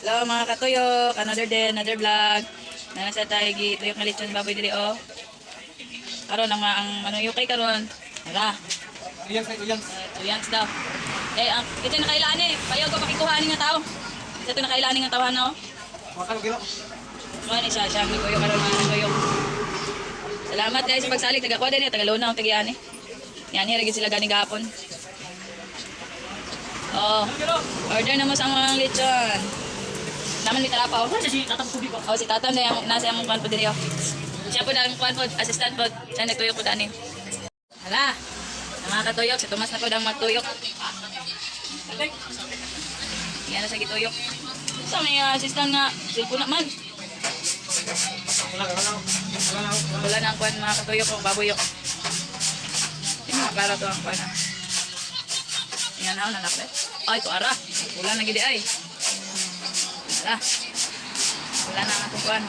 Hello mga katuyok, another day, another vlog. Nasa tayo tuyok na lechon baboy diri oh. Karon ang ano yukay karon. Tara. Uyang daw. Ang ito nakailaan payaw ko pakikuha ni nga tao. Ito nakailaan nga tawhan no. Makalo kilo. Kuha ni siya ang tuyok karon mga tuyok. Salamat guys sa pagsalig taga kuha din taga-Lona ang tagiani. Yan hiragid sila gani gahapon. Oh. Order na mo sa mga lechon. Naman may tarapaw. Si Tatang Kubi ba? Oh, si Tatam na yung nasa yung kuwan po diri. Siya po ang kuwan po, assistant po. Siya nagtuyok po dani. Hala. Mga katuyok, si Tomas na po ang magtuyok. Yan na sa gituyok. Sa may assistant nga, silpo naman. Wala na ang kuwan mga katuyok o babuyok. Tingnan mo klaro to ang kuwan. Yan na, nanapit. Ay, ito ara. Wala na gidi ay. Wala na ang atong kuwan.